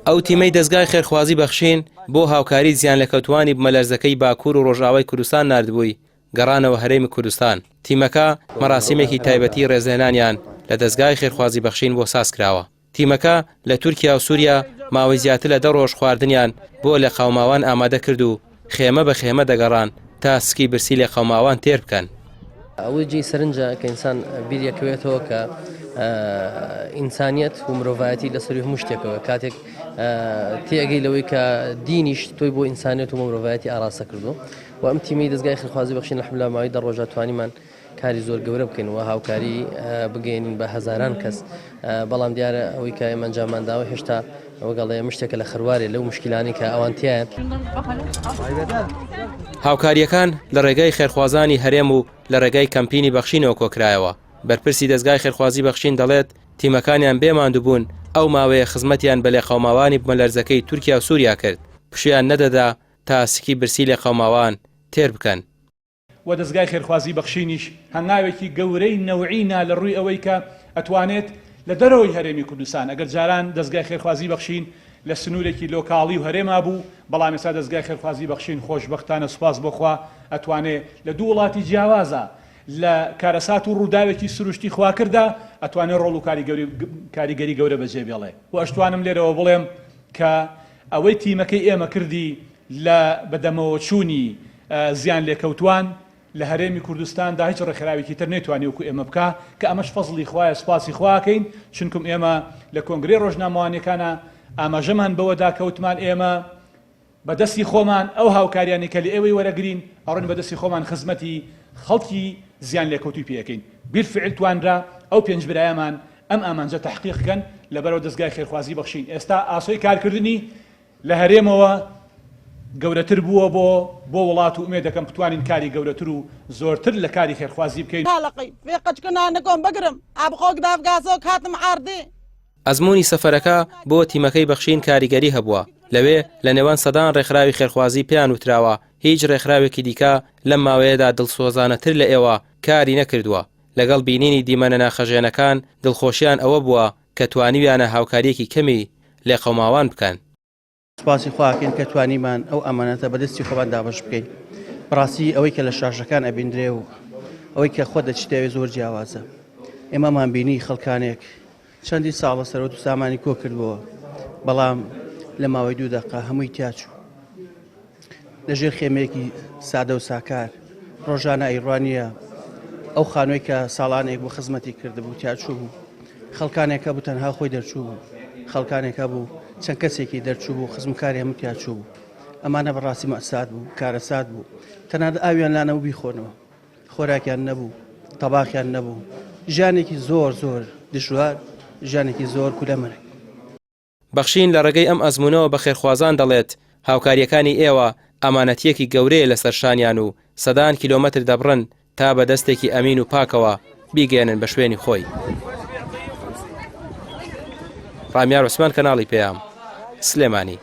ئەو تیمەی دەستگای خێرخوازی بەخشین بۆ هاوکاری زیان لەکەوتوانی بمەلەرزەکەی باکوور و ڕۆژاوای کوردستان نردبووی گەڕانەوە هەرێمی کوردستان. تیمەکە مەراسیمێکی تایبەتی ڕێزلێنانیان لە دەستگای خێرخوازی بەخشین بۆ ساز کراوە. تیمەکە لە تورکیا و سووریا ماوەی زیاتر لە 10 ڕۆژ خواردنیان بۆ لە قەوماوان ئامادە کرد و خێمە بە خێمە دەگەڕان تا سکی برسی لە قەوماوان تێر بکەن. ئەوەی جێی سەرنجە کە ئینسان بیریەکەوێتەوە کە ئینسانیەت و مرۆڤایەتی لەسەری هەموو شتێکەوە کاتێک تێگەی لەوەی کە دینیش تۆی بۆ ئینسانیەت و مرۆڤایەتی ئاراسە کردو و ئەم تیمەی دەستگای خێرخوازی بەخشین لەحمدولیلا ماوەی 10 ڕۆژە توانیمان کاری زۆر گەورە بکەین و هاوکاری بگەینین بە هەزاران کەس. بەڵام دیارە ئەوەی کە ئێمە ئەنجامانداوە هێشتا وەگەڵێ مشتێکە لە خروارێ لەو مشکلانی کە ئەوان تایە. هاوکاریەکان لە ڕێگای خێرخوازانی هەرێم و لە ڕێگای کەمپینی بەخشینەوە کۆکرایەوە. بەرپرسی دەستگای خێرخوازی بەخشین دەڵێت تیمەکانیان بێماندوو بوون ئەو ماوەیە خزمەتیان بە لێ قەوماوانی بمەلەرزەکەی تورکیا و سووریا کرد پشیان نەدەدا تا سکی برسی لێ قەوماوان تێر بکەن. و دەستگای خێرخوازی بەخشینیش هەنگاوێکی گەورەی نەوعینا لە ڕووی ئەوەی کە ئەتوانێت لە دەرەوەی هەرێمی کوردستان ئەگەر جاران دەستگای خێرخوازی بەخشین لە سنوورێکی لۆکاڵی و هەرێما بوو بەڵام ئێستا دەستگای خێرخوازی بەخشین خۆشبەختانە سوپاس بۆخوا ئەتوانێت لە دوو وڵاتی جیاوازە لە کارەسات و ڕووداوێکی سروشتی خواکردا ئەتوانێت ڕۆڵ و کاریگەری گەورە بەجێ بێڵێ و ئەشتوانم لێرەوە بڵێم کە ئەوەی تیمەکەی ئێمە کردی لە بەدەمەوە چوونی زیان لێکەوتوان لە هەرێمی کوردستاندا هیچ ڕێکخراوێکی تر نەیتوانی وەکو ئێمە بکە کە ئەمەش فەزڵی خوایە سوپاسی خواکەین چونکم ئێمە لە کۆنگرێ ڕۆژنامەوانیەکانە ئاماژەمان بەوەدا کەوتمان ئێمە بەدەستی خۆمان ئەو هاوکاریانی کە لە ئێوەی وەرەگرین ئەڕۆین بەدەستی خۆمان خزمەتی خەڵکی زیان لێکەوتوی پێەکەین. بیرفعل توانرا ئەو پێنج برایەمان ئەم ئامانجە تەحقیقکەن لەبەرەوە دەستگای خێرخوازی بەخشین. ئێستا ئاسۆی کارکردنی لە هەرێمەوە گەورەتر بووە بۆ وڵات و ئومێد دەکەم بتوانین کاری گەورەتر و زۆرتر لە کاری خێرخوازی بکەین. ئەزمموی سەفەرەکە بۆ تیمەکەی بەخشین کاریگەری هەبووە. لەوێ لە نێوان سەدان ڕێکخراوی خێرخوازی پێیان وتراوە هیچ ڕێکخراوێکی دیکە لەم ماوەیەدا دڵسۆزانەتر لە ئێوە کاری نەکردووە. لەگەڵ بینینی دیمەنە ناخەژێنەکان دڵخۆشیان ئەوە بووە کە توانیویانە هاوکاریەکی کەمی لێ قەوماوان بکەن. سوپاسی خواکەین کە توانیمان ئەو ئەمانەتە بەدەستی خۆمان دابش بکەین. بڕاستی ئەوەی کە لە شارژەکان ئەبیندرێ و ئەوەی کە خۆ دەچتەوێ زۆر جیاوازە. ئێمەمان بینی خەڵکانێک چەندی ساڵە سەرۆت و سامانی کۆ کردبووە بەڵام لە ماوەی 2 دقیقە هەمووی تیاچوو. لەژێر خێمەیەکی سادە و ساکار ڕۆژانە ئەیڕوانیە ئەو خانووی کە ساڵانێک بۆ خزمەتی کردبوو تیاچوو بوو. خەڵکانێکە بوو تەنها خۆی دەرچوو بوو. خەڵکانێکە بوو چەند کەسێکی دەرچوو بوو خزمکاری هەموو تیاچوو بوو. ئەمانە بەڕاستی مەئسات بوو کارەسات بوو. تەنانەت ئاویان لانەوە بیخۆنەوە خۆراکیان نەبوو تەباخیان نەبوو. ژیانێکی زۆر دژوار ژیانێکی زۆر کولەمەرە. بەخشین لە ڕێگەی ئەم ئەزمونەوە بە خێرخوازان دەڵێت هاوکاریەکانی ئێوە ئەمانەتیەکی گەورەیە لەسەر شانیان و سەدان کیلۆمەتر دەبڕن تا بە دەستێکی ئەمین و پاکەوە بیگەێنن بە شوێنی خۆی. ڕامیار عوسمان کەناڵی پێیام سلێمانی.